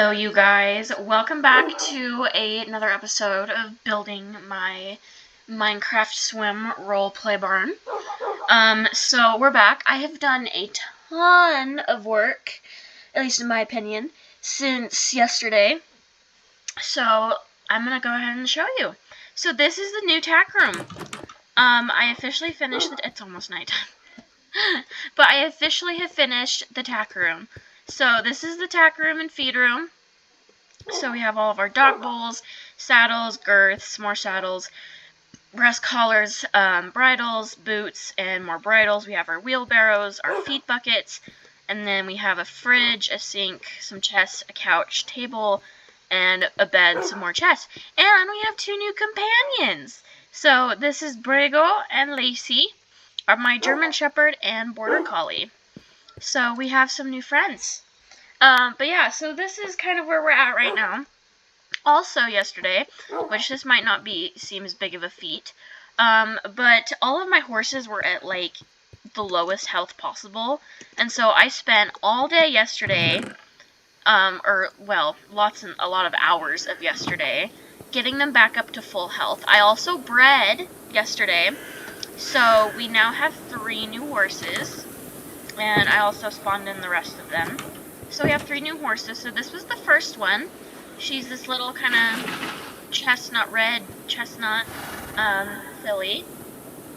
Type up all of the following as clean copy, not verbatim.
Hello you guys, welcome back to another episode of building my Minecraft swim roleplay barn. So we're back. I have done a ton of work, at least in my opinion, since yesterday. So I'm gonna go ahead and show you. So this is the new tack room. I officially finished it's almost nighttime. But I officially have finished the tack room. So this is the tack room and feed room. So we have all of our dog bowls, saddles, girths, more saddles, breast collars, bridles, boots, and more bridles. We have our wheelbarrows, our feed buckets, and then we have a fridge, a sink, some chests, a couch, table, and a bed, some more chests. And we have two new companions. So this is Brigo and Lacey, are my German Shepherd and Border Collie. So we have some new friends. But yeah, so this is kind of where we're at right now. Also yesterday, which this might not seem as big of a feat, but all of my horses were at like the lowest health possible, and so I spent all day yesterday, a lot of hours of yesterday, getting them back up to full health. I also bred yesterday, so we now have 3 new horses, and I also spawned in the rest of them. So we have 3 new horses. So this was the first one. She's this little kind of red chestnut filly.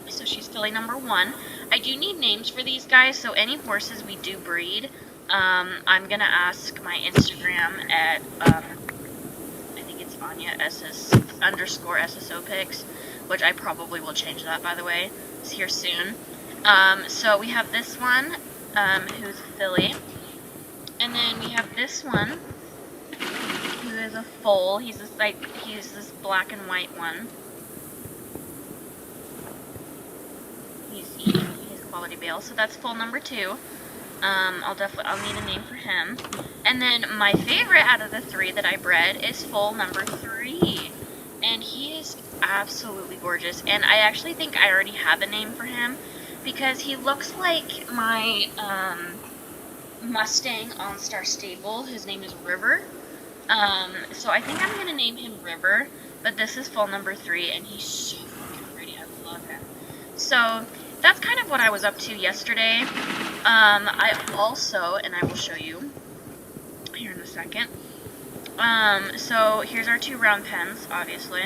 So she's filly number 1. I do need names for these guys, so any horses we do breed, I'm going to ask my Instagram at, I think it's Anya _SSO pics, which I probably will change that, by the way. It's here soon. So we have this one, who's a filly. And then we have this one, who is a foal. He's this black and white one. He's eating his quality bale, so that's foal number 2. I'll need a name for him. And then my favorite out of the 3 that I bred is foal number 3, and he is absolutely gorgeous. And I actually think I already have a name for him because he looks like my Mustang OnStar stable, whose name is River. So I think I'm going to name him River, but this is foal number 3, and he's so fucking pretty. I love him. So that's kind of what I was up to yesterday. I also, and I will show you here in a second, so here's our 2 round pens, obviously.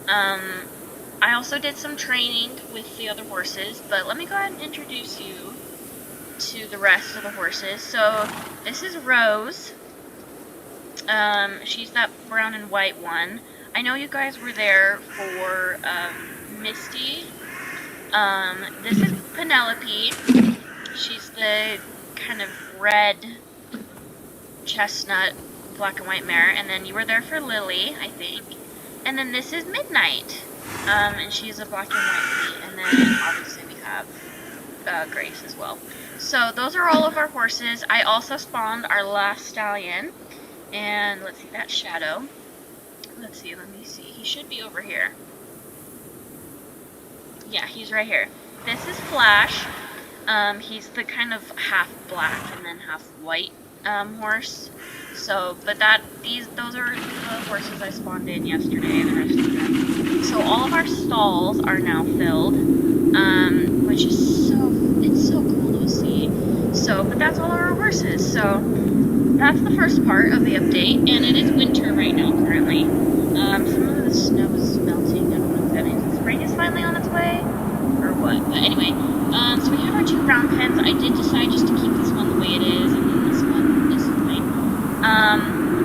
I also did some training with the other horses, but let me go ahead and introduce you to the rest of the horses. So this is Rose. She's that brown and white one. I know you guys were there for Misty. This is Penelope. She's the kind of red chestnut black and white mare. And then you were there for Lily, I think. And then this is Midnight. And she's a black and white meat. And then obviously we have Grace as well. So those are all of our horses. I also spawned our last stallion. And let's see, that's Shadow. Let me see. He should be over here. Yeah, he's right here. This is Flash. He's the kind of half black and then half white horse. So, but those are the horses I spawned in yesterday and the rest of them. So all of our stalls are now filled, which is it's so cool to see. So, but that's all of our horses. So that's the first part of the update, and it is winter right now currently. Some of the snow is melting. I don't know if that means spring is finally on its way, or what. But anyway, so we have our 2 round pens. I did decide just to keep this one the way it is, and then this one is fine.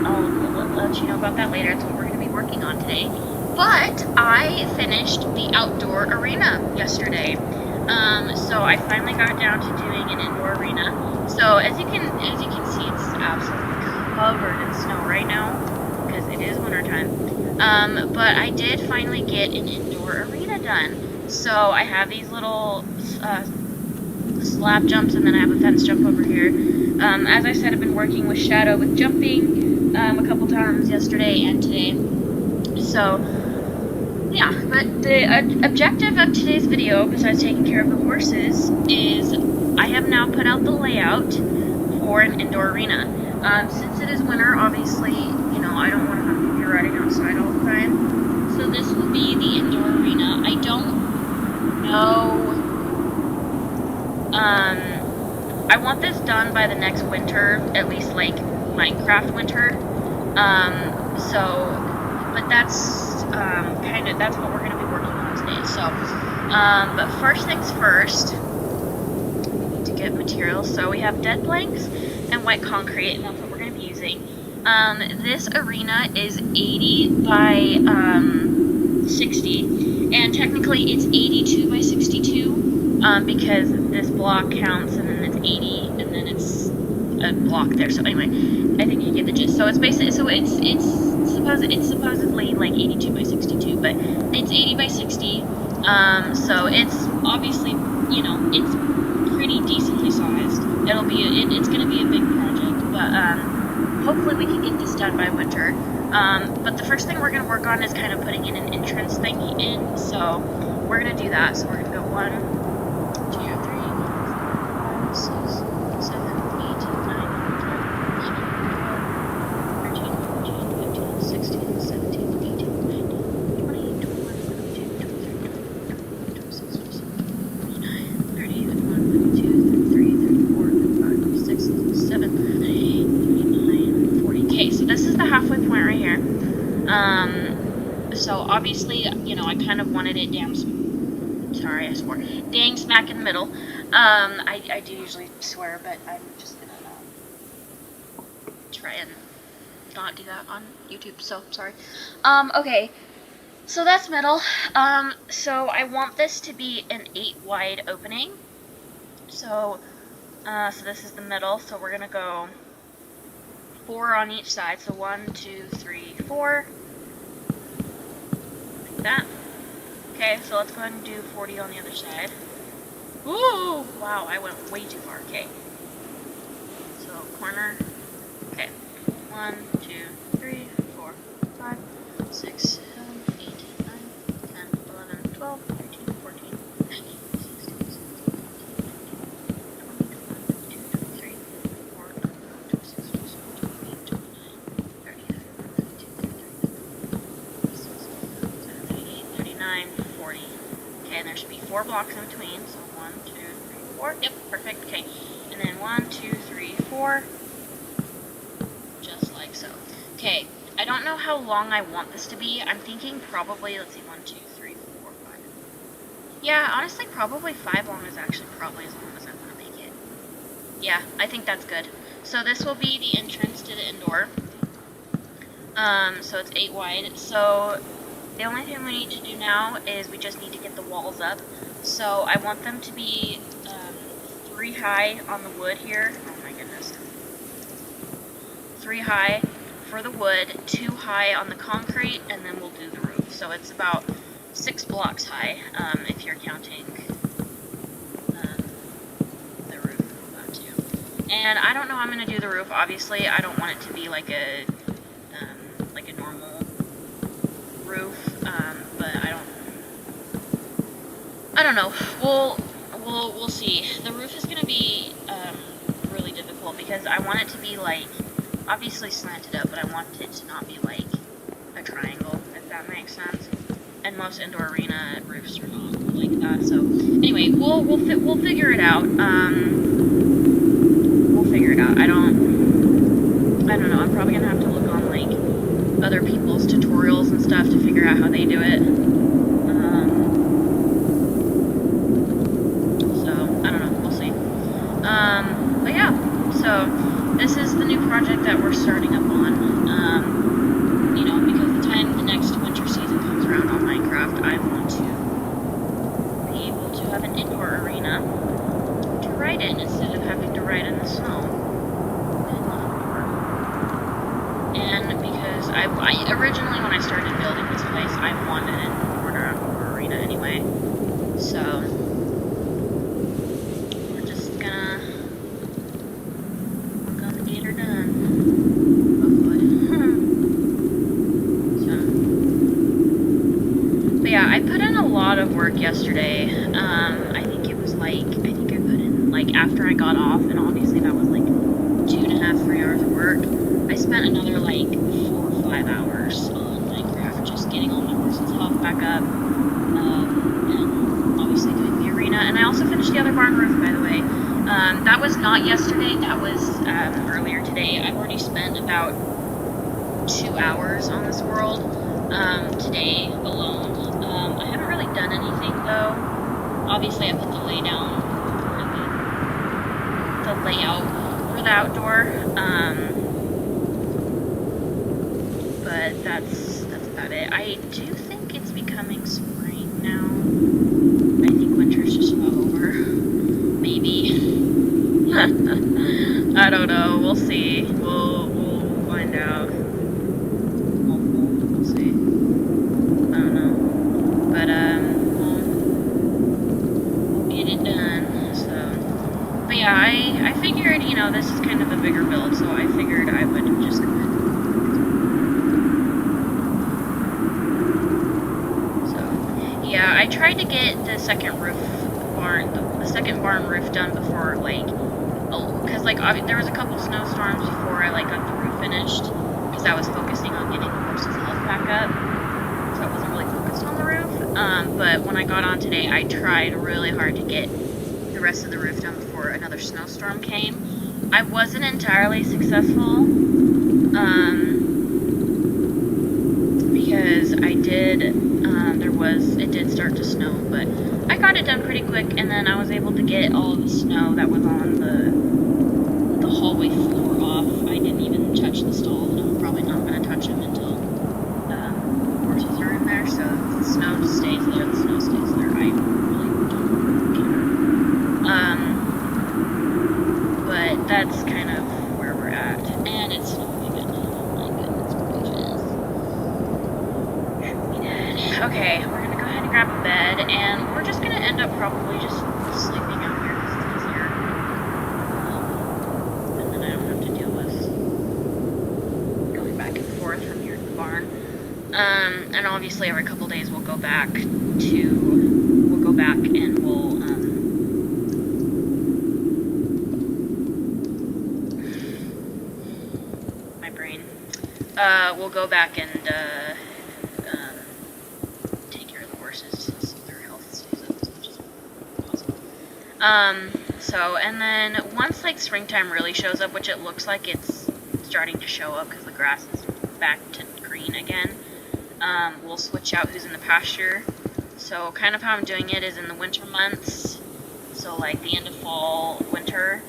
I'll let you know about that later. That's what we're going to be working on today. But I finished the outdoor arena yesterday. So I finally got down to doing an indoor arena. So as you can see, it's absolutely covered in snow right now because it is wintertime. But I did finally get an indoor arena done. So I have these little slab jumps, and then I have a fence jump over here. As I said, I've been working with Shadow with jumping a couple times yesterday and today. So yeah, but the objective of today's video, besides taking care of the horses, is I have now put out the layout for an indoor arena. Since it is winter, obviously, you know, I don't want to have to be riding outside all the time. So this will be the indoor arena. I don't know. I want this done by the next winter, at least like Minecraft winter. But that's that's what we're going to be working on today. So, but first things first, we need to get materials. So we have dead planks and white concrete, and that's what we're going to be using. This arena is 80 by 60, and technically it's 82 by 62, because this block counts, and then it's 80, and then it's a block there. So anyway, I think you get the gist. So it's basically, so it's supposedly like 82 by 62, but it's 80 by 60. So it's obviously, you know, it's pretty decently sized. It's gonna be a big project, but hopefully we can get this done by winter. But the first thing we're gonna work on is kind of putting in an entrance thing in. So we're gonna do that. So we're gonna go 1, 2, 3, 4, 5, 6, 7, 8, 9, 10, 11, 12, 13, 14, 15, 16, 17, 18, 19, 20, 21, 22, 23, 24, 25, 26, 27, 29, 30, 31, 32, 33, 34, 35, 36, 37, 38, 39, 40. Okay, so this is the halfway point right here. So obviously, you know, I kind of wanted it dang smack in the middle. I do usually swear, but I'm just gonna try and not do that on YouTube, so sorry. Okay, so that's middle. So I want this to be an 8 wide opening. So this is the middle, so we're gonna go 4 on each side. So 1, 2, 3, 4. Like that. Okay, so let's go ahead and do 40 on the other side. Ooh! Wow, I went way too far. Okay. So, corner. Okay. 1, 2, 3, 4, 5, 6, 7, 8, 9, 10, 11, 12, 13, 14, 15, 16, 17, 18, 19, 20, 21, 22, 23, 24, 25, 26, 27, 28, 29, 30, 31, 32, 33, 34, 36, 37, 38, 39, 40. Okay, and there should be 4 blocks in between. So 1, 2, 3, 4. Yep, perfect. Okay, and then 1, 2, 3, 4. Just like so. Okay, I don't know how long I want this to be. I'm thinking probably, let's see, 1, 2, 3, 4, 5. Yeah, honestly, probably 5 long is actually probably as long as I want to make it. Yeah, I think that's good. So this will be the entrance to the indoor. So it's 8 wide. So the only thing we need to do now is we just need to get the walls up. So I want them to be 3 high on the wood here. Oh my goodness. 3 high for the wood, 2 high on the concrete, and then we'll do the roof. So it's about 6 blocks high, if you're counting the roof. About 2. And I don't know how I'm going to do the roof. Obviously, I don't want it to be like a normal roof, but I don't know. We'll see. The roof is gonna be really difficult because I want it to be like obviously slanted up, but I want it to not be like a triangle, if that makes sense. And most indoor arena roofs are not like that. So anyway, we'll figure it out. We'll figure it out. I don't know. I'm probably gonna have to look on like other people's tutorials and stuff to figure out how they do it. So, I don't know, we'll see. But yeah, so this is the new project that we're starting up on. You know, because the time the next winter season comes around on Minecraft, I want to be able to have an indoor arena to ride in instead of having to ride in the snow. And because I originally, when I started building this place, I wanted an indoor arena anyway. So we're just gonna work on the gator done. But yeah, I put in a lot of work yesterday. I think it was like, I think I put in, like, after I got off, and obviously that was like spent another like 4 or 5 hours on Minecraft just getting all my horses' health back up, and obviously doing the arena. And I also finished the other barn roof, by the way. That was not yesterday, that was earlier today. I've already spent about 2 hours on this world today alone. I haven't really done anything though. Obviously I put the layout for the outdoor, but that's about it. I do think it's becoming spring now. I think winter's just about over. Maybe. I don't know. We'll see. We'll find out. We'll see. I don't know. But we'll get it done. So, but yeah, I figured, you know, this is kind of a bigger build, so I figured I would just go ahead. So, yeah, I tried to get the second barn roof done before, like, because like there was a couple snowstorms before I like got the roof finished, because I was focusing on getting the horses' health back up, so I wasn't really focused on the roof. But when I got on today, I tried really hard to get the rest of the roof done before another snowstorm came. I wasn't entirely successful, because I did, it did start to snow, but I got it done pretty quick, and then I was able to get all of the snow that was on the hallway floor off. I didn't even touch the stalls, and I'm probably not going to touch them until horses are in there, so if the snow just stays there, the snow stays there. I really don't care. But that's kind of where we're at, and it's snowing again. Oh my goodness gracious. Okay, we're going to go ahead and grab a bed, and we're just going to end up probably just sleeping out here because it's easier. And then I don't have to deal with going back and forth from here to the barn. And obviously every couple days we'll go back and we'll, my brain, we'll go back and, take care of the horses so their health stays up as much as possible. So, and then once, like, springtime really shows up, which it looks like it's starting to show up because the grass is back to green again, we'll switch out who's in the pasture. So, kind of how I'm doing it is in the winter months, so, like, the end of fall, winter,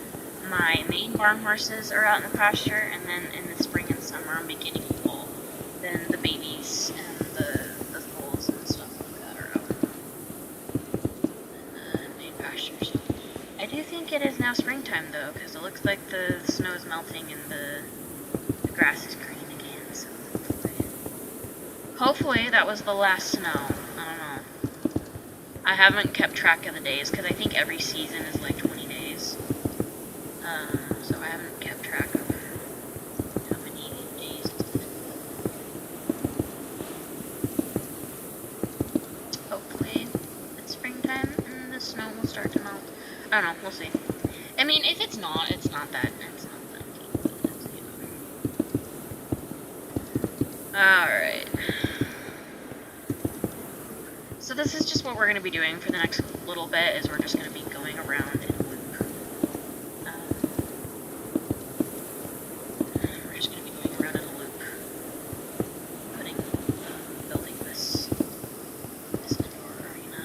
my main barn horses are out in the pasture, and then in the spring and summer and beginning of fall, then the babies and the foals and stuff like that are out in the main pasture. So I do think it is now springtime though, because it looks like the snow is melting and the grass is green again. So hopefully that was the last snow. I don't know. I haven't kept track of the days because I think every season is like 20 days. So I haven't kept track of how many days it's been. Hopefully it's springtime and the snow will start to melt. I don't know, we'll see. I mean, if it's not, it's not that deep, but it's, you know. Alright. So this is just what we're going to be doing for the next little bit, is we're just going to be going around in a loop. We're just going to be going around in a loop, building this indoor arena.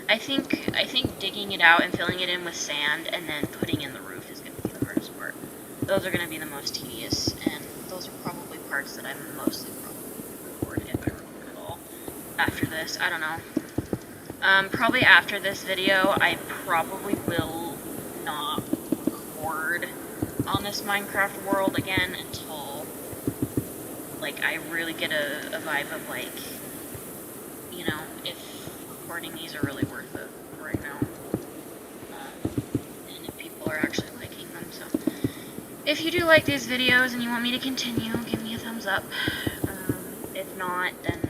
I think digging it out and filling it in with sand and then putting in the roof is going to be the hardest part. Those are going to be the most tedious, and those are probably parts that I'm mostly probably record if I record at all. After this, I don't know. Probably after this video, I probably will not record on this Minecraft world again until, like, I really get a vibe of, like, you know, if recording these are really worth it right now. And if people are actually liking them, so. If you do like these videos and you want me to continue, give me a thumbs up. If not, then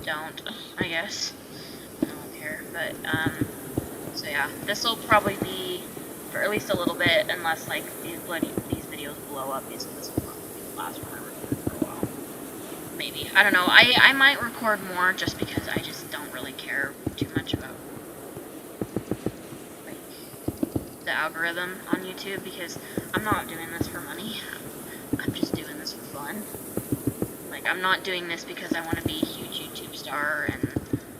don't, I guess. I don't care, but, so yeah, this will probably be for at least a little bit, unless, like, these videos blow up, is this will probably last forever for a while. Maybe. I don't know. I might record more just because I just don't really care too much about like the algorithm on YouTube, because I'm not doing this for money. I'm just doing this for fun. Like, I'm not doing this because I want to be a huge YouTube star, and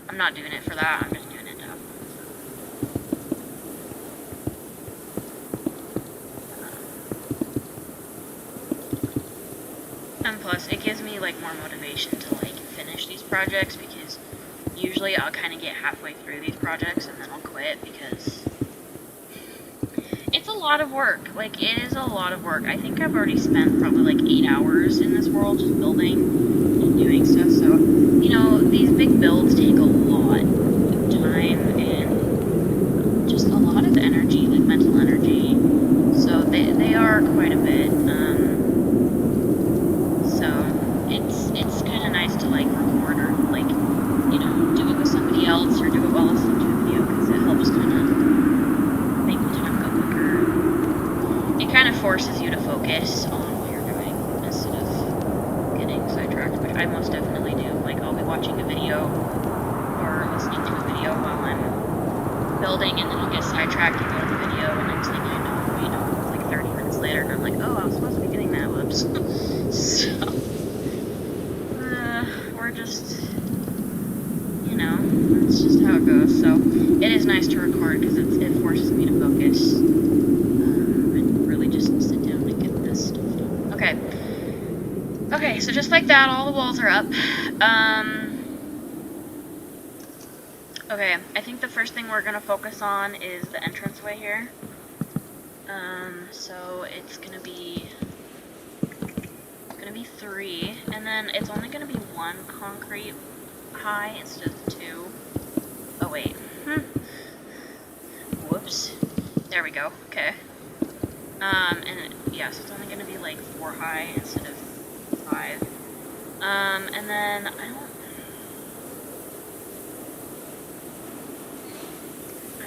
I'm not doing it for that. I'm just doing it to have fun. And plus, it gives me, like, more motivation to, like, finish these projects, because usually I'll kind of get halfway through these projects and then I'll quit, because it's a lot of work. Like, it is a lot of work. I think I've already spent probably, like, 8 hours in this world just building and doing stuff, so, you know, these big builds take a lot of time and just a lot of energy, like, mental energy, so they are quite a bit. It's kind of nice to, like, record or, like, you know, do it with somebody else or do it while listening to a video, because it helps kind of make the time go quicker. It kind of forces you to focus on what you're doing instead of getting sidetracked, which I most definitely do. Like, I'll be watching a video or listening to a video while I'm building, and then I'll get sidetracked and go to the video, and next thing I know, you know, it's like 30 minutes later, and I'm like, oh, I was supposed to be getting that, whoops. So, we're just, you know, that's just how it goes. So it is nice to record because it forces me to focus and really just sit down and get this stuff done. Okay, so just like that, all the walls are up. Okay, I think the first thing we're gonna focus on is the entranceway here. So it's gonna be 3, and then it's only gonna be 1 concrete high instead of 2. Oh wait. Whoops. There we go. Okay. And yeah, so it's only gonna be like 4 high instead of 5. And then I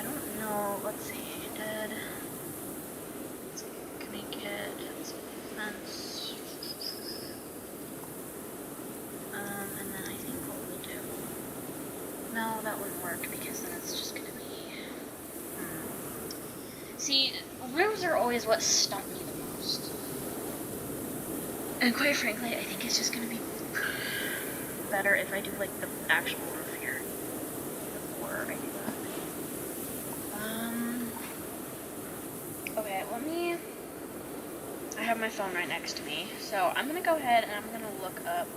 don't know. Let's see. Can we get fence? And then I think what we'll do. No, that wouldn't work because then it's just gonna be. See, roofs are always what stump me the most. And quite frankly, I think it's just gonna be better if I do like the actual roof here before I do that. Okay, I have my phone right next to me, so I'm gonna go ahead and I'm gonna look up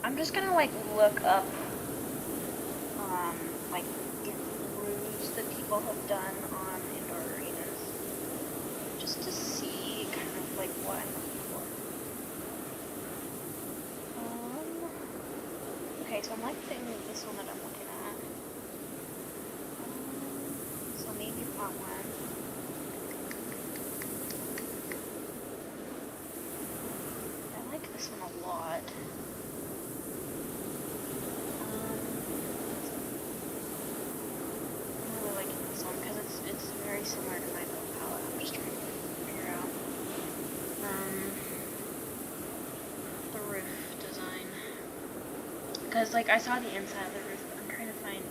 I'm just gonna like look up like roofs that people have done on indoor arenas, just to see kind of like what I'm looking for. Okay, so I'm liking this one that I'm looking at. So maybe that one. I like this one a lot. It's very similar to my build palette. I'm just trying to figure out the roof design, because like I saw the inside of the roof, but I'm trying to find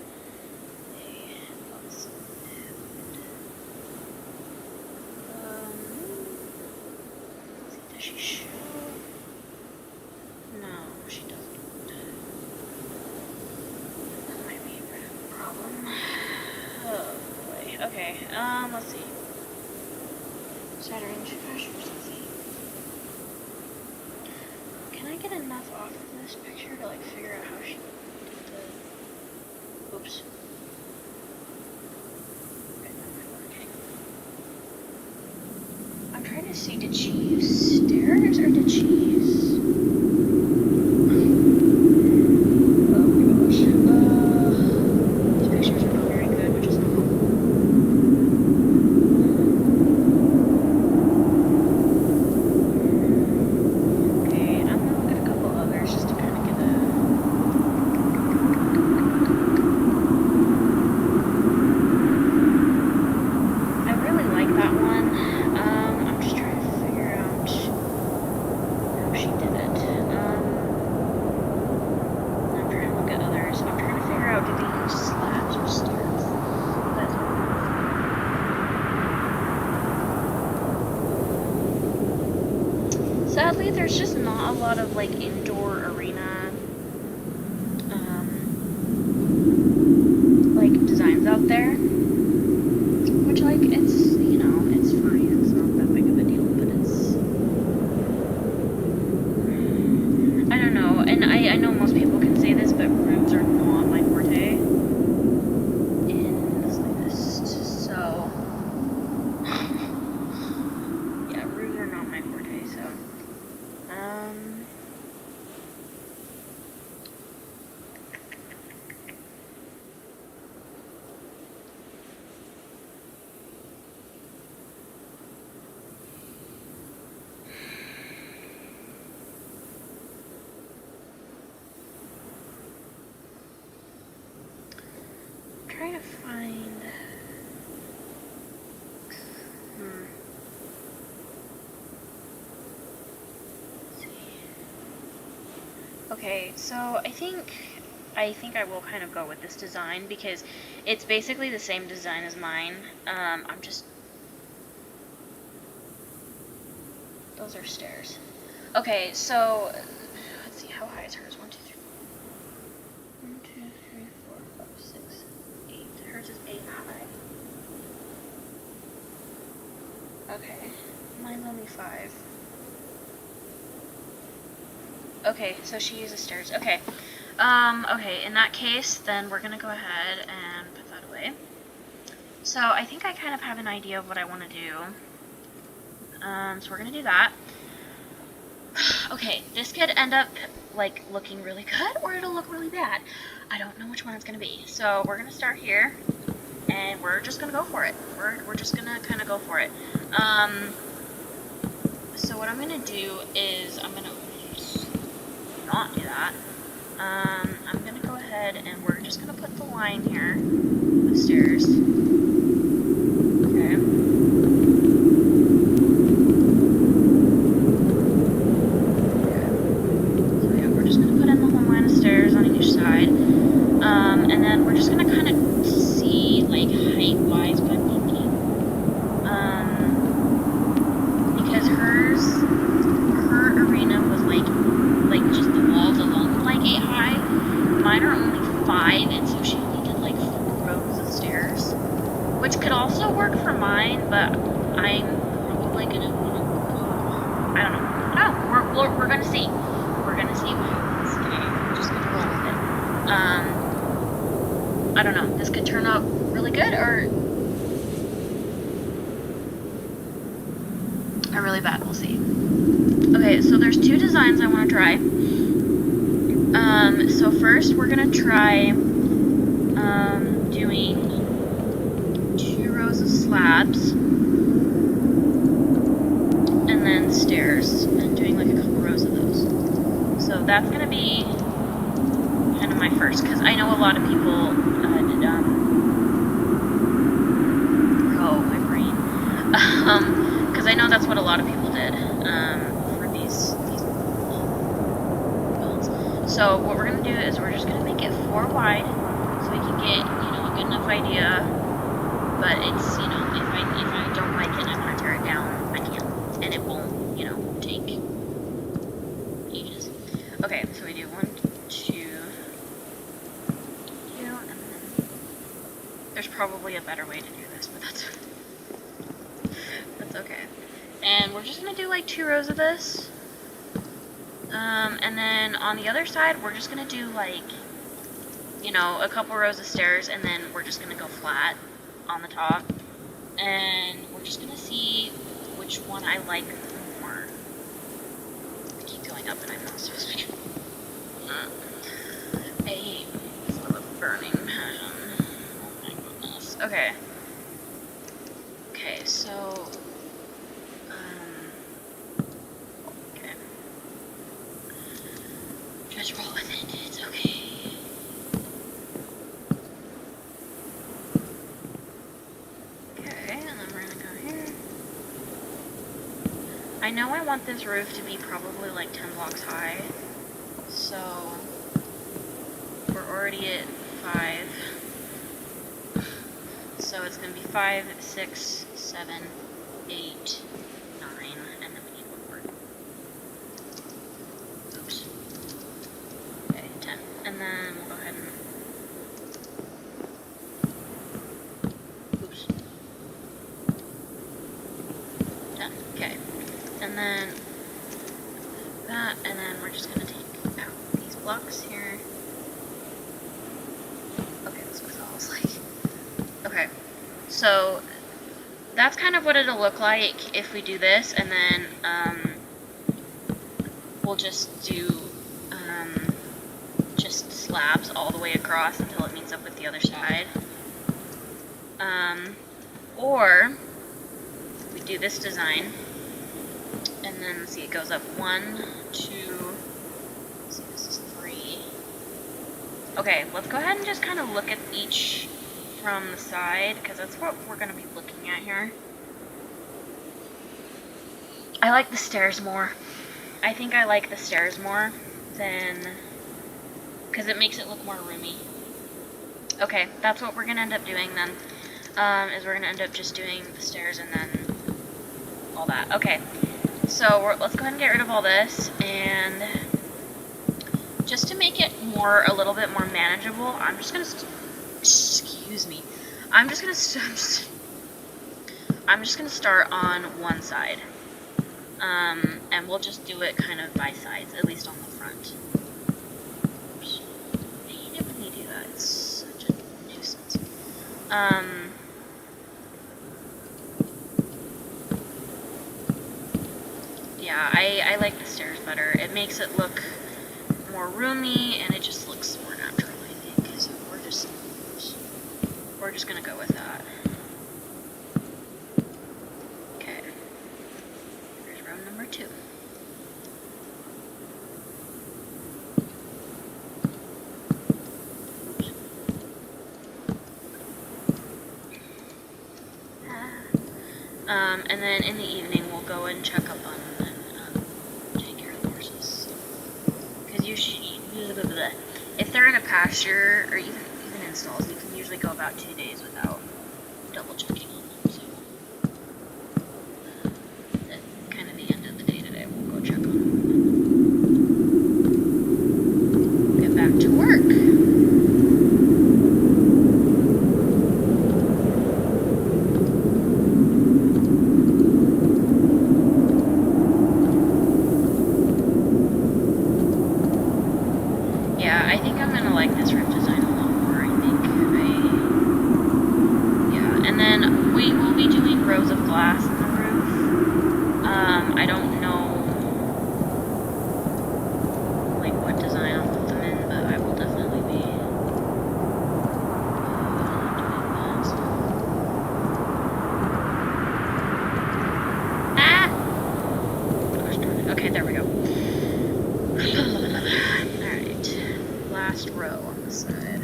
does she show? No, she doesn't. That might be a problem. Oh. Okay, let's see. Shattering pressures, let's see. Can I get enough off of this picture to, like, figure out how she did the... Oops. Okay, that might work. Hang on. I'm trying to see, did she use stairs, or did she use... Oh my gosh. These pictures are not very good, which is not helpful. lot of like indoor arena like designs out there, which like it's, you know, it's fine. It's not that big of a deal, but it's, I don't know. And I know most people can say this, but roofs are not my forte in the slightest. So yeah, roofs are not my forte. So trying to find. Let's see. Okay, so I think I will kind of go with this design because it's basically the same design as mine. I'm just. Those are stairs. Okay, so let's see, how high is hers? 1, 2, 3, 4. 1, 2, 3, 4, 5, 6, 8. Hers is 8 high. Okay, mine's only 5. Okay, so she uses stairs. Okay. Okay, in that case, then we're gonna go ahead and put that away. So I think I kind of have an idea of what I want to do. So we're gonna do that. Okay, this could end up like looking really good, or it'll look really bad. I don't know which one it's gonna be. So we're gonna start here, and we're just gonna go for it. We're just gonna kind of go for it. So what I'm gonna do is I'm gonna not do that. I'm gonna go ahead and we're just gonna put the line here of stairs. Okay. So yeah, we're just gonna put in the whole line of stairs on each side. And then we're just gonna kind of see like height-wise what I'm thinking. Because her arena was like just the walls alone were like 8 high. Mine are only 5, and so she only did like 4 rows of stairs, which could also work for mine, but I'm probably gonna I don't know. We're gonna see. We're gonna see what happens today. We're just gonna roll with it. I don't know. This could turn out really good or really bad. We'll see. Okay, so there's 2 designs I want to try. So first we're gonna try doing 2 rows of slabs and then stairs and doing like a couple rows of those. So that's gonna be kind of my first, because I know a lot of people did my brain. Because I know that's what a lot of people did for these builds. So what we're gonna do is we're just gonna make it 4 wide, so we can get, you know, a good enough idea. But it's, you know, if I don't like it and I want to tear it down, I can't, and it won't, you know, take ages. Okay, so we do 1, 2, 2, and then there's probably a better way to do this, but that's okay. And we're just gonna do like 2 rows of this. And then on the other side, we're just gonna do like, you know, a couple rows of stairs, and then we're just gonna go flat on the top. And we're just gonna see which one I like more. I keep going up and I'm not supposed to. I hate the burning passion. Oh my goodness. Okay. Okay, so okay. Just roll with it. It's okay. Okay, and then we're gonna go here. I know I want this roof to be probably like 10 blocks high, so we're already at 5. So it's gonna be 5, 6, 7, 8, 9, and then we need 1 more. blocks here. Okay, that's what I was like. Okay, so that's kind of what it'll look like if we do this, and then we'll just do just slabs all the way across until it meets up with the other side. Or we do this design, and then let's see, it goes up 1, 2, let's see, this is 3. Okay, let's go ahead and just kind of look at each from the side, because that's what we're going to be looking at here. I like the stairs more. I think I like the stairs more than, because it makes it look more roomy. Okay, that's what we're going to end up doing then. Is we're going to end up just doing the stairs and then all that. Okay, so let's go ahead and get rid of all this, and just to make it a little bit more manageable, I'm just going to, excuse me, I'm just going to start on one side, and we'll just do it kind of by sides, at least on the front. Oops. I hate it when you do that, it's such a nuisance. Yeah, I like the stairs better. It makes it look more roomy, and it just looks more natural, I think. So we're just gonna go with that. Okay. Here's row number 2. Oops. And then in the evening, we'll go and check up on if they're in a pasture or even in stalls, you can usually go about 2 days without double checking on them. So at kind of the end of the day today, we'll go check on them and get back to work. Yeah, I think I'm gonna like this roof design a lot more, I think. Yeah, and then we will be doing rows of glass in the roof. I don't know, like, what design I'll put them in, but I will definitely be doing that. Ah! Gosh darn it. Okay, there we go. Last row on the side.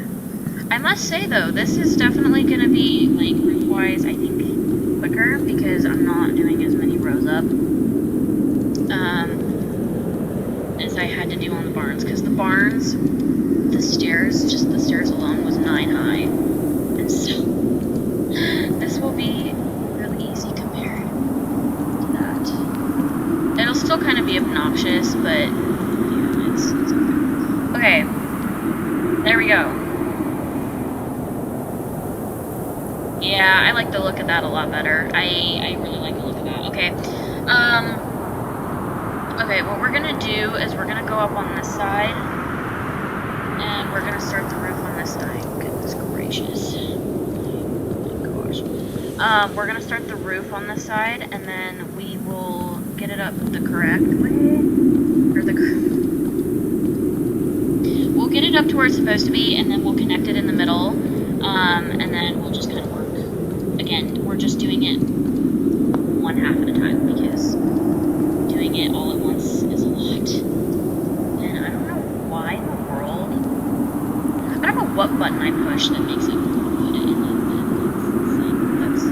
I must say though, this is definitely going to be, like, roof-wise, I think, quicker, because I'm not doing as many rows up as I had to do on the barns, because the barns, the stairs alone was 9 high, and so this will be really easy compared to that. It'll still kind of be obnoxious, but yeah, it's okay. There we go. Yeah, I like the look of that a lot better. I really like the look of that. Okay. Okay, what we're gonna do is we're gonna go up on this side, and we're gonna start the roof on this side. Goodness gracious. Oh my gosh. We're gonna start the roof on this side, and then we will get it up the correct way, or we'll get it up to where it's supposed to be, and then we'll connect it in the middle, and then we'll just kind of work. Again, we're just doing it one half at a time, because doing it all at once is a lot. And I don't know why in the world, I don't know what button I push that makes it put it in the thing. That's,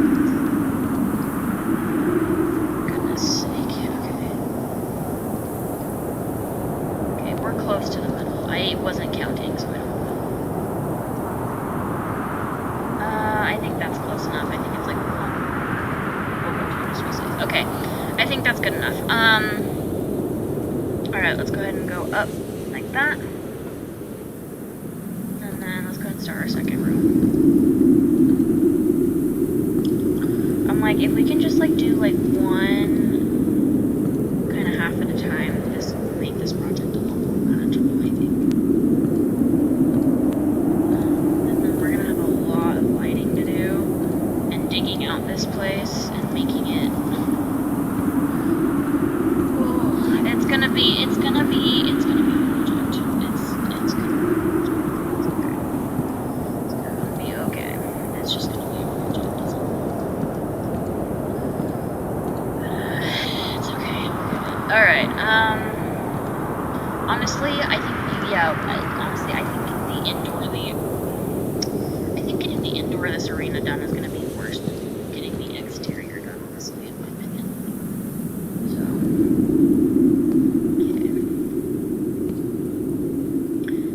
goodness sake, okay, we're close to the middle. I wasn't counting, so I don't know. I think that's close enough. I think it's like 1. Okay, I think that's good enough. Alright, let's go ahead and go up like that. And then let's go ahead and start our second row. I'm like, if we can just like do like one kind of half at a time, this will make this project a lot more manageable, I think. yeah, honestly, I think getting the indoor of this arena done is going to be worse than getting the exterior done, honestly, in my opinion. So,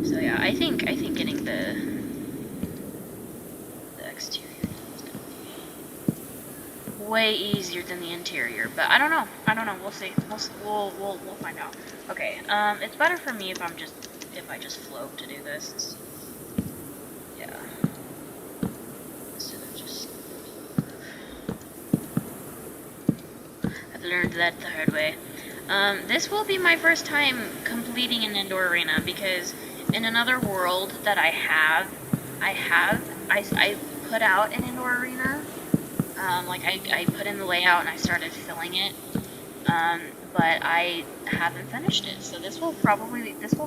okay. So yeah, I think getting the exterior done is going to be way easier than the interior, but I don't know. We'll see. We'll find out. Okay. It's better for me if I just float to do this. Yeah. Instead of just. I've learned that the hard way. This will be my first time completing an indoor arena because in another world that I put out an indoor arena. Like I put in the layout and I started filling it. But I haven't finished it, so this will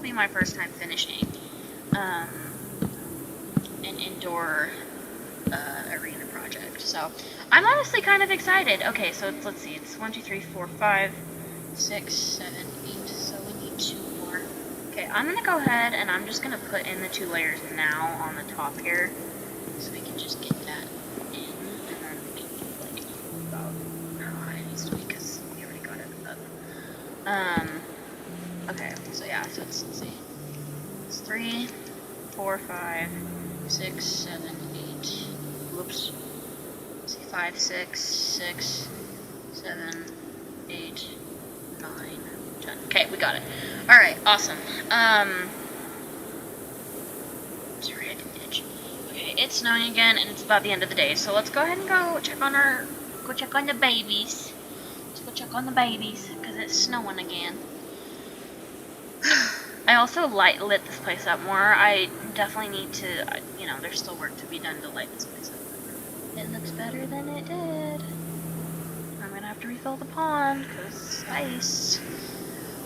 be my first time finishing an indoor arena project. So I'm honestly kind of excited. Okay, so let's see, it's 1, 2, 3, 4, 5, 6, 7, 8. So we need 2 more. Okay, I'm gonna go ahead and I'm just gonna put in the 2 layers now on the top here, so we can just get that in, and then we can do like about how high it needs to be because we already got it up. Okay, so yeah, so let's see. It's 3, 4, 5, 6, 7, 8. Whoops. Let's see, 5, 6, 6, 7, 8, 9, 10. Okay, we got it. Alright, awesome. Sorry, I didn't itch. Okay, it's snowing again, and it's about the end of the day, so let's go ahead and go check on the babies. Let's go check on the babies, because it's snowing again. I also lit this place up more. I definitely need to, there's still work to be done to light this place up. It looks better than it did. I'm gonna have to refill the pond, because ice.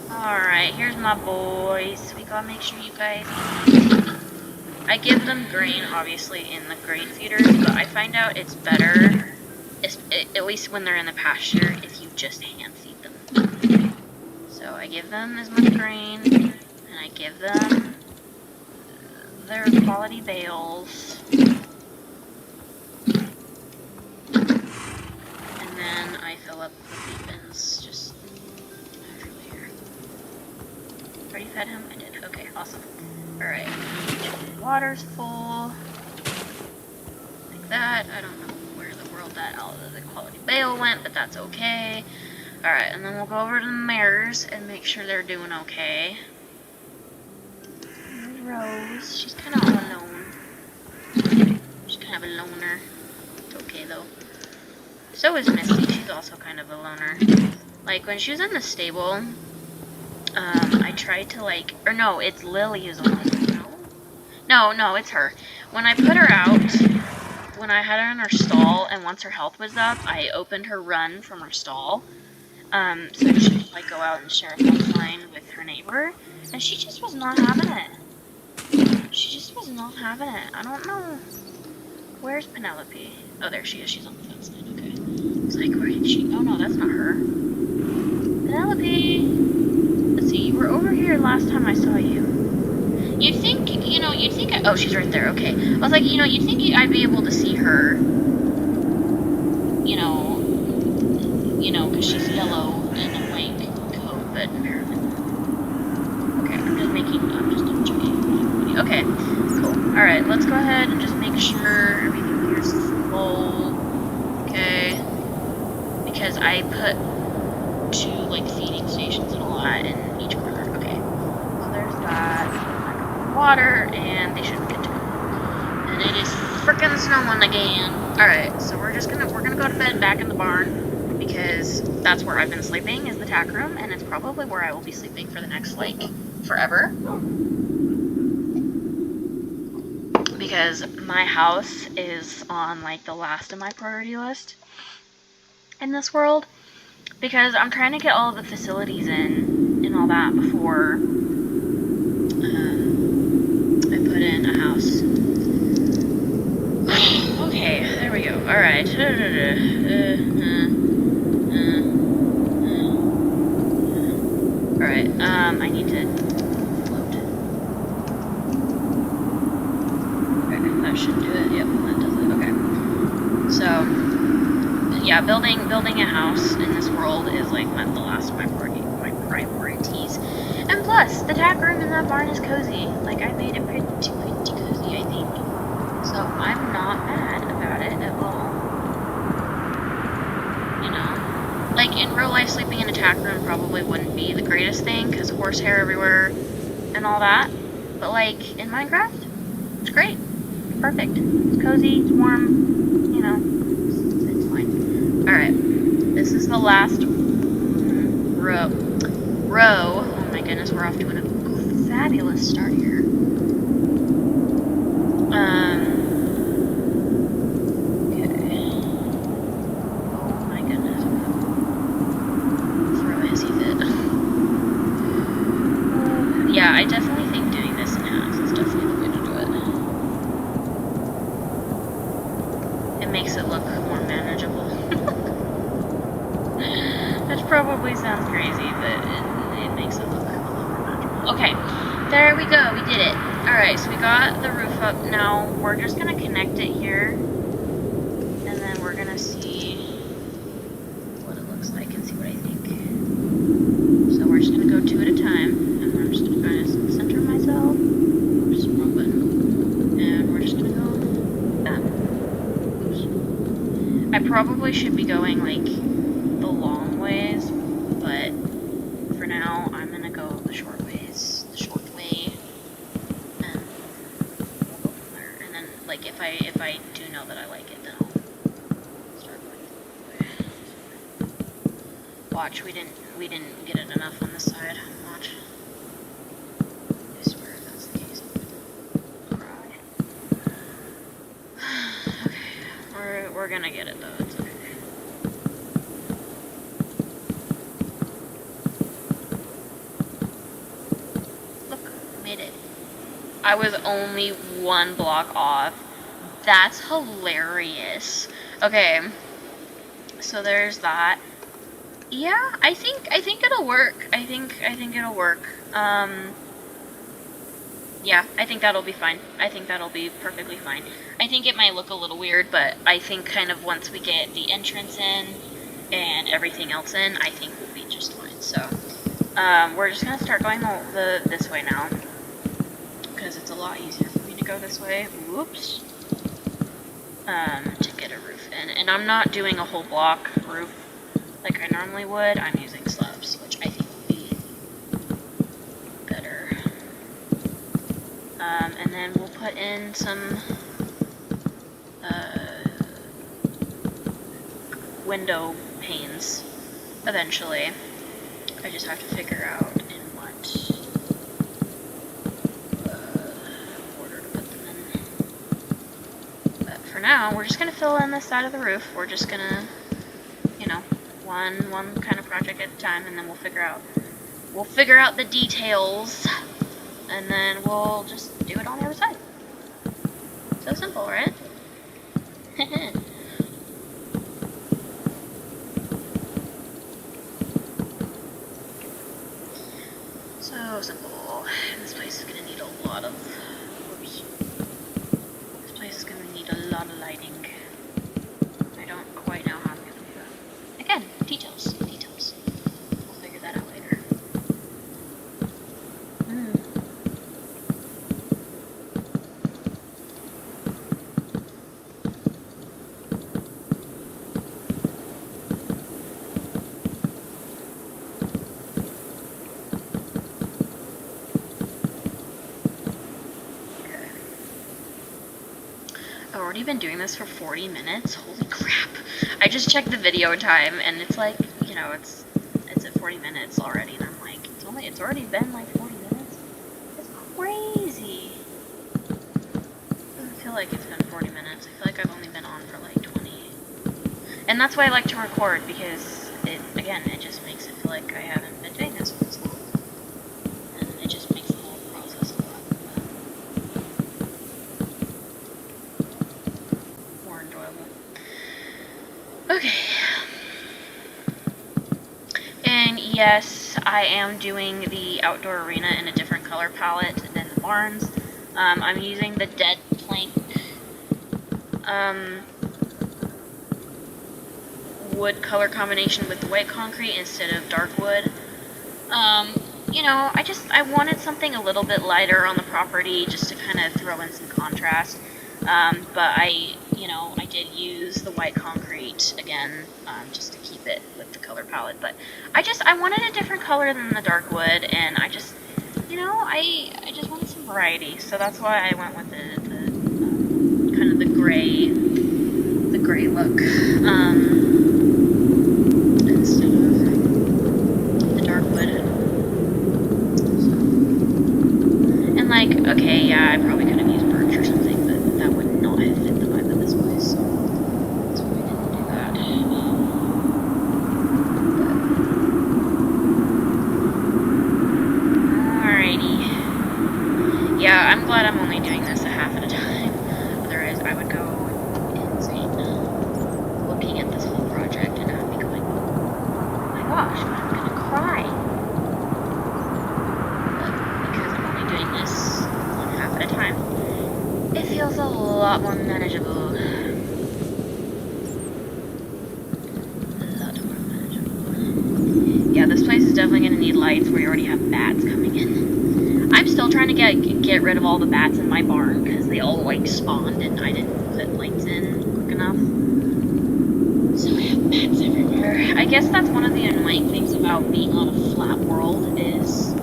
Alright, here's my boys. We gotta make sure you guys eat. I give them grain, obviously, in the grain feeders, but I find out it's better, at least when they're in the pasture, if you just hand feed them. So I give them as much grain, and I give them their quality bales. And then I fill up the feed bins just from here. Already fed him? I did. Okay, awesome. Alright. Water's full. Like that. I don't know where the quality bale went, but that's okay. Alright, and then we'll go over to the mares and make sure they're doing okay. There's Rose. She's kind of all alone. She's kind of a loner. It's okay, though. So is Misty. She's also kind of a loner. Like, when she was in the stable, I tried to, or no, it's Lily who's almost, No, it's her. When I put her out, when I had her in her stall, and once her health was up, I opened her run from her stall, so she could, go out and share a health line with her neighbor, and she just was not having it. She just was not having it. I don't know. Where's Penelope? Oh, there she is. She's on the fence line. Okay. It's like, where is she? Oh, no, that's not her. Penelope! Let's see, you were over here last time I saw you. You'd think, oh, she's right there, okay. I was like, you'd think I'd be able to see her, because she's yellow and a white coat, but apparently not. Okay, I'm just double checking. Okay, cool. Alright, let's go ahead and just make sure everything here's full. Okay. Because I put 2, feeding stations and a lot in each corner. Okay. So there's that. Water, and they shouldn't get to go. And it is frickin' snowing again. Alright, so we're gonna go to bed back in the barn, because that's where I've been sleeping, is the tack room, and it's probably where I will be sleeping for the next, forever. Because my house is on, the last of my priority list in this world. Because I'm trying to get all of the facilities in and all that before I put in a house. Okay, there we go. Alright. Alright, I need to float. that should do it. Yep, that does it. Okay. So, yeah, building a house in this world is like the last of my priorities. And plus, the tack room in that barn is cozy. Like, I made it pretty cozy, I think. So I'm not mad about it at all. You know, like in real life, sleeping in a tack room probably wouldn't be the greatest thing because horsehair everywhere and all that. But like in Minecraft, it's great. It's perfect. It's cozy. It's warm. You know, it's fine. All right, this is the last row. Oh my goodness, we're off to a fabulous start here. Yeah, I definitely think doing this in halves is definitely the way to do it. It makes it look more manageable. Which probably sounds crazy, but it makes it look a little more manageable. Okay, there we go, we did it. Alright, so we got the roof up. Now, we're just gonna connect it here, and then we're gonna see what it looks like and see what I think. So we're just gonna go 2 at a time. I'm just going to center myself. Oops, wrong button. And we're just going to go that. Oops. I probably should be going, like, the long ways, but for now, I'm going to go the short ways. The short way. And we'll go from there. And then, like, if I do know that I like it, then I'll start going the way. Watch, we didn't get it enough on this side. Watch. We're gonna get it though, it's okay. Look, I made it. I was only 1 block off. That's hilarious. Okay, so there's that. Yeah, I think it'll work. I think it'll work. Yeah, I think that'll be fine. I think that'll be perfectly fine. I think it might look a little weird, but I think kind of once we get the entrance in and everything else in, I think we'll be just fine. So, we're just gonna start going this way now, because it's a lot easier for me to go this way. Whoops. To get a roof in. And I'm not doing a whole block roof like I normally would. I'm using slabs, which I think will be better. And then we'll put in some window panes eventually. I just have to figure out in what order to put them in. But for now, we're just gonna fill in this side of the roof. We're just gonna, you know, one kind of project at a time, and then we'll figure out the details. And then we'll just do it on the other side. So simple, right? So simple. This place is gonna need a lot of... Oops. This place is gonna need a lot of lighting. I don't quite know how I'm gonna do that. Again, details. We'll figure that out later. I've already been doing this for 40 minutes. Holy crap. I just checked the video time and it's like, you know, it's at 40 minutes already, and I'm like, it's already been like 40 minutes. It's crazy. It doesn't feel like it's been 40 minutes. I feel like I've only been on for like 20. And that's why I like to record, because it just makes it feel like I haven't been doing this for this long. And it just makes the whole process a lot more enjoyable. Okay. And yes, I am doing the outdoor arena in a different color palette than the barns. I'm using the dead plank wood color combination with white concrete instead of dark wood. You know, I wanted something a little bit lighter on the property just to kind of throw in some contrast. But I did use the white concrete again, just to keep it with the color palette. But I wanted a different color than the dark wood, and I just wanted some variety. So that's why I went with the kind of the gray look, instead of the dark wood. So, and like, okay, yeah, I probably could have used birch or something, but that would not have fit the vibe of this place, so that's why I didn't do that. Alrighty. Yeah, I'm glad I'm only doing this a half at a time. Otherwise, I would go insane looking at this whole project, and I'd be going, oh my gosh, I'm gonna cry. But because I'm only doing this one half at a time, it feels a lot more manageable. Yeah, this place is definitely gonna need lights where you already have bats coming in. I'm still trying to get rid of all the bats in my barn because they all like spawned and I didn't put lights in quick enough. So I have bats everywhere. I guess that's one of the annoying things about being on a flat world is,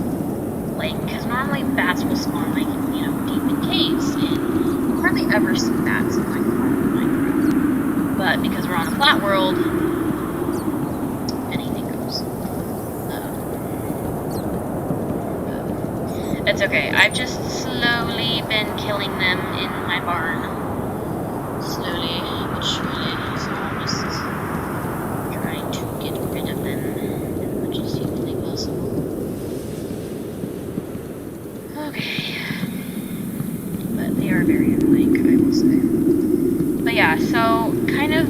like, because normally bats will spawn, like, you know, deep in caves, and you hardly ever see bats in, like, normal Minecraft. But because we're on a flat world, anything goes. It's okay. I've just slowly been killing them in my barn. Slowly but surely. So I'm just trying to get rid of them as much as humanly possible. Okay. But they are very annoying, I will say. But yeah, so kind of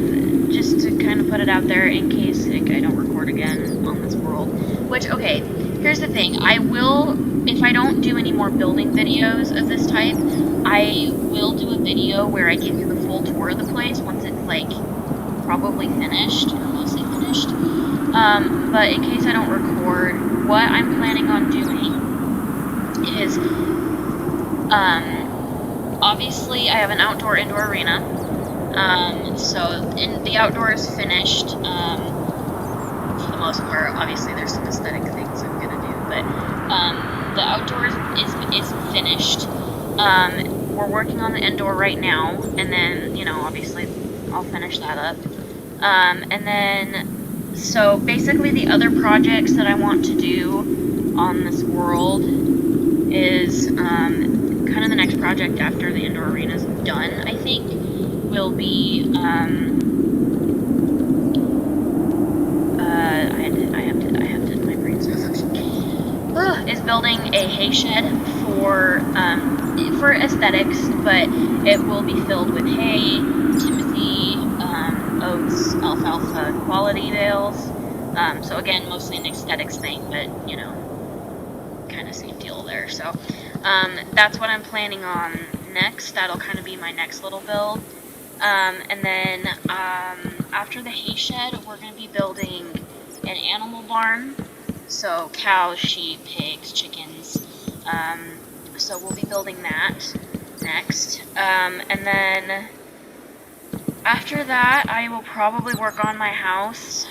just to kind of put it out there in case like, I don't record again on this world. Which, okay, here's the thing. I will, if I don't do any more building videos of this type, I will do a video where I give you the full tour of the place once it's, like, probably finished, or mostly finished. But in case I don't record, what I'm planning on doing is, obviously I have an outdoor-indoor arena, so the outdoor is finished, for the most part. Obviously there's some aesthetic things I'm gonna do, but, the outdoor is finished. We're working on the indoor right now, and then, you know, obviously I'll finish that up. And then, so basically the other projects that I want to do on this world is, kind of the next project after the indoor arena is done, I think, will be, my brain's not functioning. Is building a hay shed for aesthetics, but it will be filled with hay, timothy, oats, alfalfa, quality bales. So again, mostly an aesthetics thing, but, you know, kind of same deal there. So that's what I'm planning on next. That'll kind of be my next little build. And then after the hay shed, we're going to be building an animal barn. So cows, sheep, pigs, chickens. So we'll be building that next. And then after that, I will probably work on my house.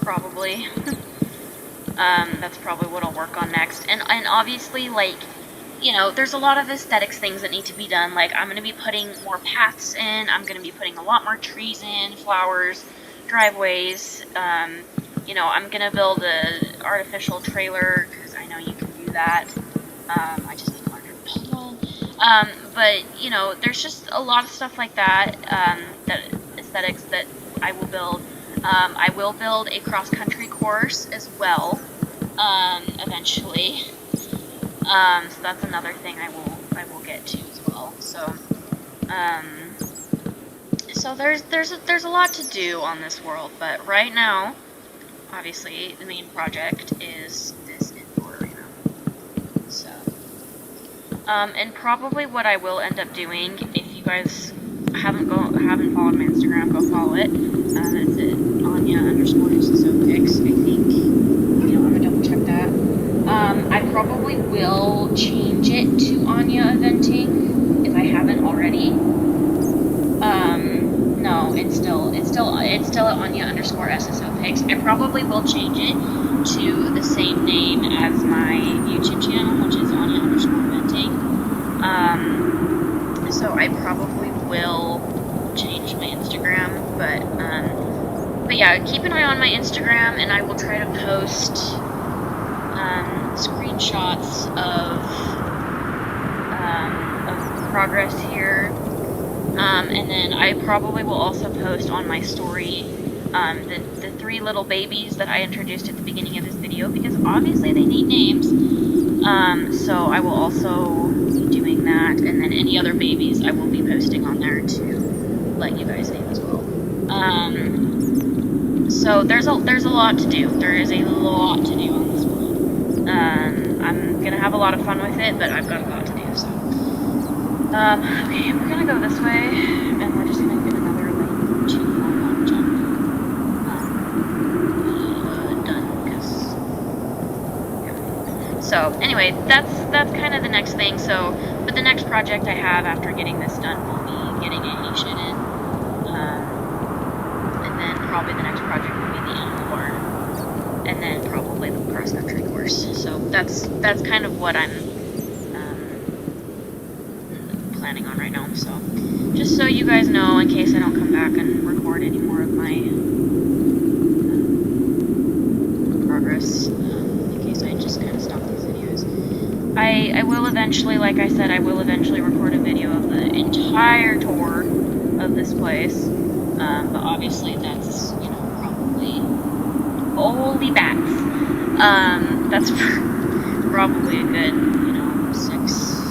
Probably. That's probably what I'll work on next. And obviously, like, you know, there's a lot of aesthetics things that need to be done. Like, I'm going to be putting more paths in. I'm going to be putting a lot more trees in, flowers, driveways. You know, I'm going to build an artificial trailer, because I know you can do that. I just need to learn how to build one. But, you know, there's just a lot of stuff like that, that aesthetics that I will build. I will build a cross-country course as well, eventually. So that's another thing I will get to as well. So, so there's a lot to do on this world, but right now, obviously, the main project is this indoor arena. So, And probably what I will end up doing, if you guys haven't followed my Instagram, go follow it. It's at Anya_SSOpics, I think. I'm gonna double check that. I probably will change it to Anya Eventing if I haven't already. No, it's still at Anya_SSOpics. I probably will change it to the same name as my YouTube channel, which is Anya_Eventing. So I probably will change my Instagram, but yeah, keep an eye on my Instagram, and I will try to post screenshots of progress here, and then I probably will also post on my story the 3 little babies that I introduced at the beginning of this video, because obviously they need names. So I will also be doing that, and then any other babies I will be posting on there to let you guys name as well. So there's a lot to do. There is a lot to do on this one. I'm gonna have a lot of fun with it, but I've got a lot to do. So okay, we're gonna go this way, and we're just gonna get another like 2-4-1 jump. So anyway, that's kind of the next thing. So, but the next project I have after getting this done will be getting a hay shed in, and then probably the next project will be the animal barn, and then probably the cross country course. So that's kind of what I'm planning on right now. So just so you guys know, in case I don't come back and record any more of my progress. I just kind of stop these videos. I will eventually, like I said, I will eventually record a video of the entire tour of this place. But obviously that's, probably... Holy bats! That's probably a good, 6...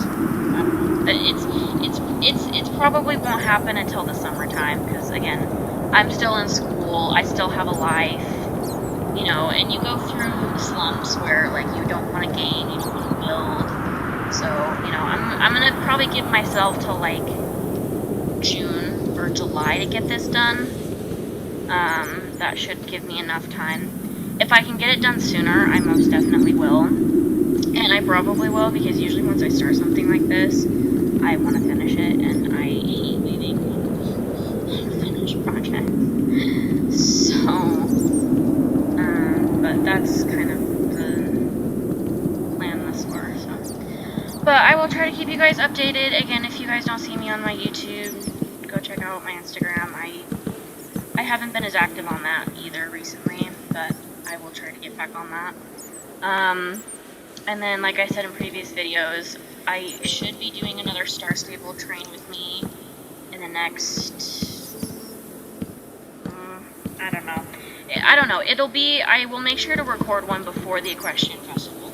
I don't know. It probably won't happen until the summertime, because, again, I'm still in school, I still have a life. And you go through slumps where, like, you don't want to gain, you don't want to build. So, I'm gonna probably give myself till, like, June or July to get this done. That should give me enough time. If I can get it done sooner, I most definitely will. And I probably will, because usually once I start something like this, I want to finish it, and I hate waiting on unfinished projects. So... but that's kind of the plan thus far, so. But I will try to keep you guys updated. Again, if you guys don't see me on my YouTube, go check out my Instagram. I haven't been as active on that either recently, but I will try to get back on that. And then, like I said in previous videos, I should be doing another Star Stable train with me in the next... I don't know. I will make sure to record one before the Equestrian Festival.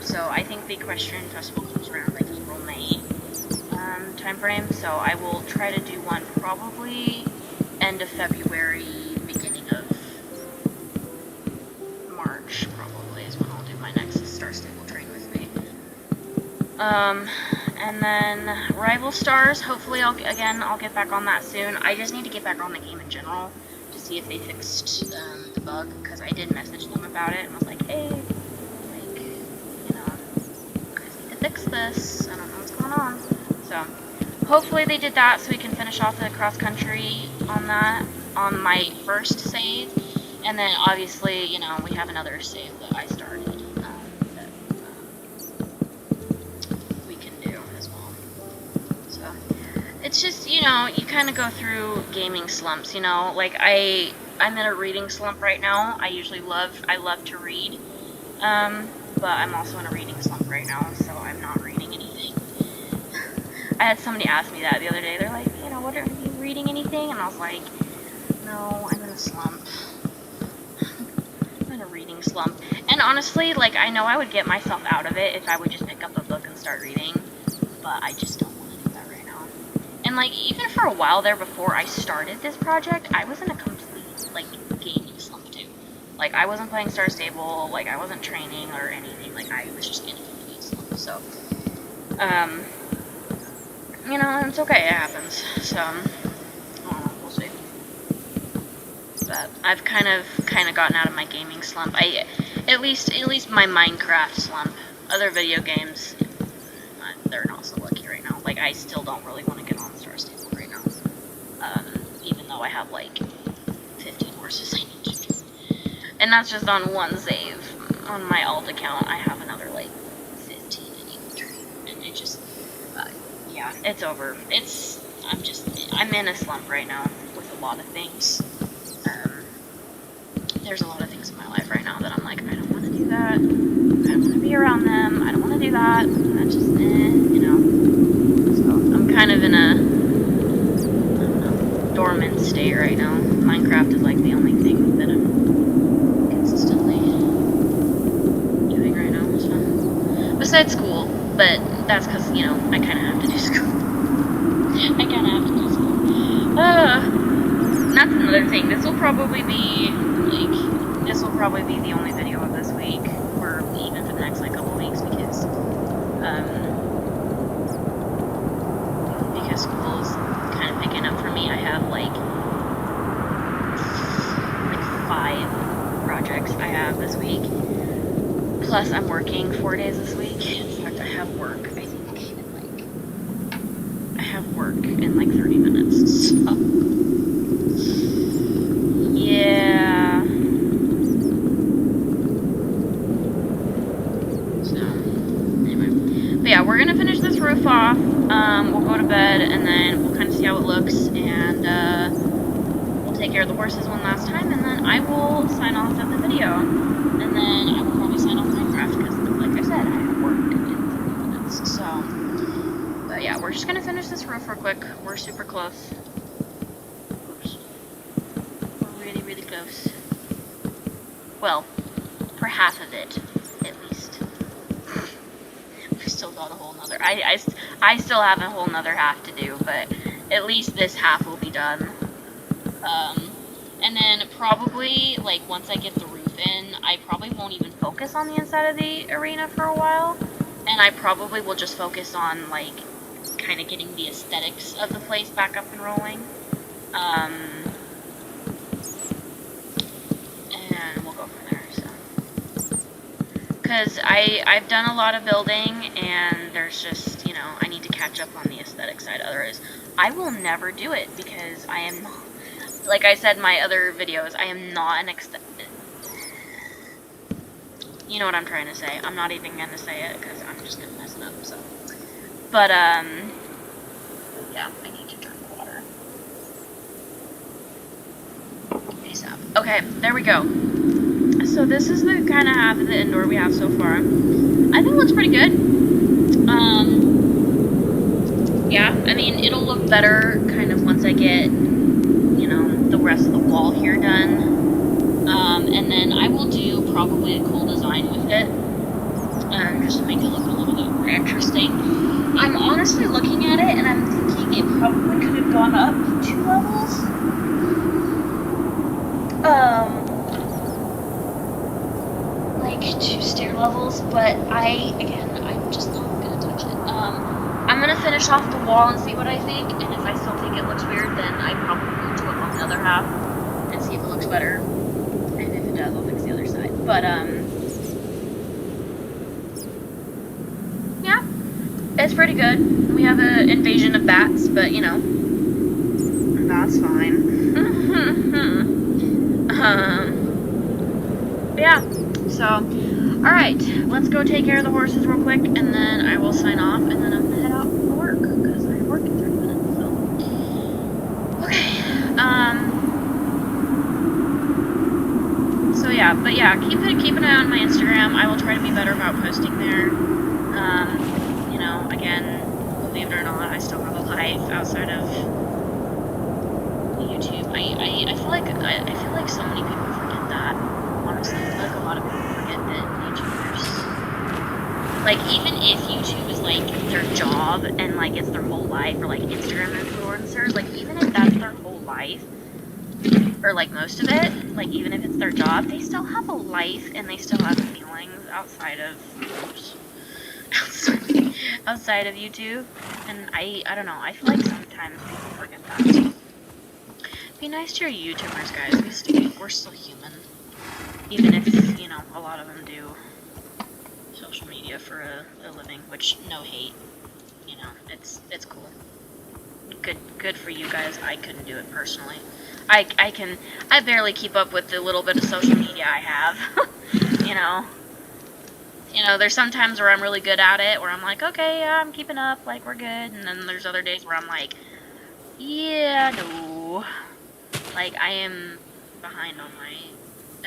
So I think the Equestrian Festival comes around like April, May time frame. So I will try to do one probably end of February, beginning of March, probably is when I'll do my next Star Stable train with me. And then Rival Stars, hopefully I'll get back on that soon. I just need to get back on the game in general. See if they fixed the bug, because I did message them about it and was like, hey, like, you guys need to fix this, I don't know what's going on. So hopefully they did that so we can finish off the cross country on that on my first save, and then obviously we have another save that I started that we can do as well. So it's just, you kind of go through gaming slumps, like I'm in a reading slump right now. I love to read, but I'm also in a reading slump right now, so I'm not reading anything. I had somebody ask me that the other day. They're like, what, are you reading anything? And I was like, no, I'm in a slump. I'm in a reading slump. And honestly, like, I know I would get myself out of it if I would just pick up a book and start reading, but I just don't want to do that right now. And, like, even for a while there before I started this project, I was in a complete, like, gaming slump, too. Like, I wasn't playing Star Stable, like, I wasn't training or anything. Like, I was just in a complete slump. So, You know, it's okay, it happens, so, we'll see. But I've kind of gotten out of my gaming slump. At least my Minecraft slump. Other video games, they're not so lucky right now. Like, I still don't really want to get on Star Stable right now. Even though I have, like, 15 horses I need to do. And that's just on one save. On my alt account, I have another, like, 15 I need to train. And it just, yeah, it's over. I'm in a slump right now with a lot of things. There's a lot of things in my life right now that I'm like, I don't want to do that. I don't want to be around them. I don't want to do that. And that's just, you know. So I'm kind of in a, I don't know, dormant state right now. Minecraft is like the only thing that I'm consistently doing right now. So besides school, but that's because, you know, I kind of have to do school. I kind of have to do school. That's another thing. This will probably be the only video of this week, or even for the next, like, couple weeks, because school is kind of picking up for me. I have, like 5 projects I have this week, plus I'm working 4 days this week. In fact, I have work, I think, in, like, 30 minutes, so, yeah. But yeah, we're gonna finish this roof off, we'll go to bed, and then we'll kind of see how it looks, and, we'll take care of the horses one last time, and then I will sign off of the video, and then I will probably sign off Minecraft, because, like I said, I have work in 30 minutes, so, but yeah, we're just gonna finish this roof real quick. We're super close. Oops. We're really, really close. Well, for half of it, at least. We've still got a whole nother, I still have a whole nother half to do, but at least this half will be done. And then probably, like, once I get the roof in, I probably won't even focus on the inside of the arena for a while, and I probably will just focus on, like, kind of getting the aesthetics of the place back up and rolling. And we'll go from there, so. Because I've done a lot of building, and there's just, you know, I need to catch up on the aesthetic side. Otherwise, I will never do it, because I am not, like I said in my other videos, I am not an you know what I'm trying to say. I'm not even going to say it, because I'm just going to mess it up, so. But, yeah, I need to drink water. ASAP. Okay, there we go. So this is the kind of half of the indoor we have so far. I think it looks pretty good. Yeah, I mean, it'll look better kind of once I get, you know, the rest of the wall here done. And then I will do probably a cool design with it, just to make it look a little bit more interesting. I'm honestly looking at it, and I'm thinking it probably could have gone up 2 levels. Like 2 stair levels, but I'm just not gonna touch it. I'm gonna finish off the wall and see what I think, and if I still think it looks weird, then I probably will do it on the other half and see if it looks better. And if it does, I'll fix the other side. But, yeah, it's pretty good. We have an invasion of bats, but, you know, that's fine. Yeah, so, alright, let's go take care of the horses real quick, and then I will sign off, and then I'm gonna head out for work, because I have work in 30 minutes, so. Okay, so yeah, but yeah, keep an eye on my Instagram. I will try to be better about posting there. You know, again, believe it or not, I still have a life outside of YouTube. I feel like so many people forget that. Honestly, I feel like a lot of people forget that YouTubers, like, even if YouTube is like their job and like it's their whole life, or like Instagram influencers, like even if that's their whole life, or like most of it, like even if it's their job, they still have a life and they still have feelings outside of outside of YouTube, and I don't know, I feel like sometimes people forget that. Be nice to your YouTubers, guys. We're still human. Even if, you know, a lot of them do social media for a living, which, no hate. You know, it's cool. Good for you guys. I couldn't do it personally. I barely keep up with the little bit of social media I have. You know, there's some times where I'm really good at it, where I'm like, okay, yeah, I'm keeping up, like, we're good, and then there's other days where I'm like, yeah, no. Like, I am behind on my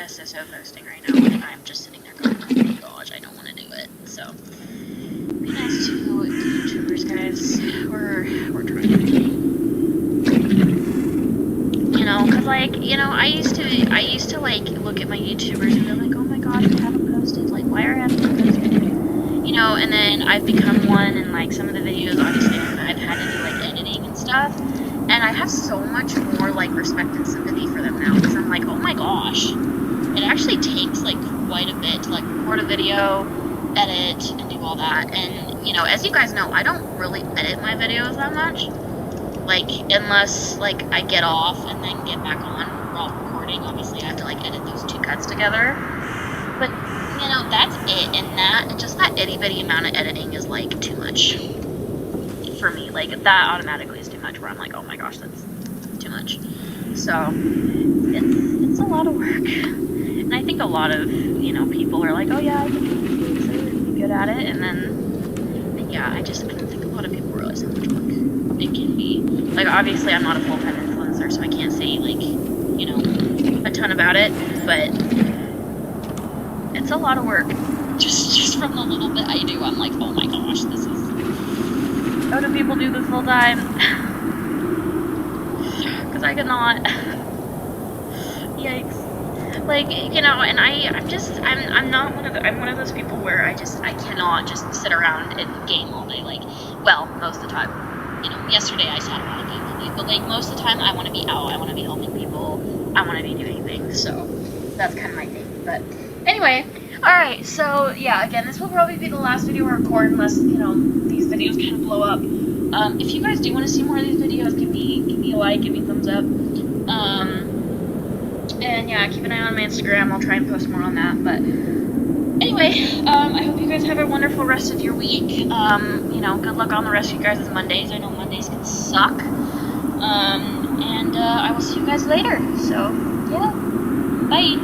SSO posting right now, and I'm just sitting there going, oh my gosh, I don't want to do it. So, be nice to YouTubers, guys. We're trying. You know, cause like, you know, I used to like look at my YouTubers and be like, oh my gosh, I haven't posted. Like, why are I haven't posted? You know, and then I've become one, and like some of the videos, obviously, I've had to do like editing and stuff. And I have so much more, like, respect and sympathy for them now, because I'm like, oh my gosh, it actually takes, like, quite a bit to, like, record a video, edit, and do all that. And, you know, as you guys know, I don't really edit my videos that much. Like, unless, like, I get off and then get back on while recording. Obviously, I have to, like, edit those two cuts together. But, you know, that's it. And just that itty-bitty amount of editing is, like, too much for me. Like, that automatically is too much, where I'm like, oh my gosh, that's too much. So, it's a lot of work. And I think a lot of, you know, people are like, oh yeah, I can do this, so I'm good at it. And then, yeah, I don't think a lot of people realize how much work it can be. Like, obviously, I'm not a full-time influencer, so I can't say, like, you know, a ton about it, but it's a lot of work. Just from the little bit I do, I'm like, oh my gosh, this is... How do people do this full time? Because I cannot. Yikes. Like, you know, and I'm not I'm one of those people where I cannot just sit around and game all day. Like, well, most of the time. You know, yesterday I sat around and game all day, but like most of the time I want to be out, I want to be helping people, I want to be doing things, so that's kind of my thing. But anyway, alright, so yeah, again, this will probably be the last video I record unless, you know, these videos kind of blow up. If you guys do want to see more of these videos, give me a like, give me a thumbs up. And yeah, keep an eye on my Instagram. I'll try and post more on that. But anyway, I hope you guys have a wonderful rest of your week. You know, good luck on the rest of you guys' Mondays. I know Mondays can suck. And I will see you guys later. So, yeah. Bye.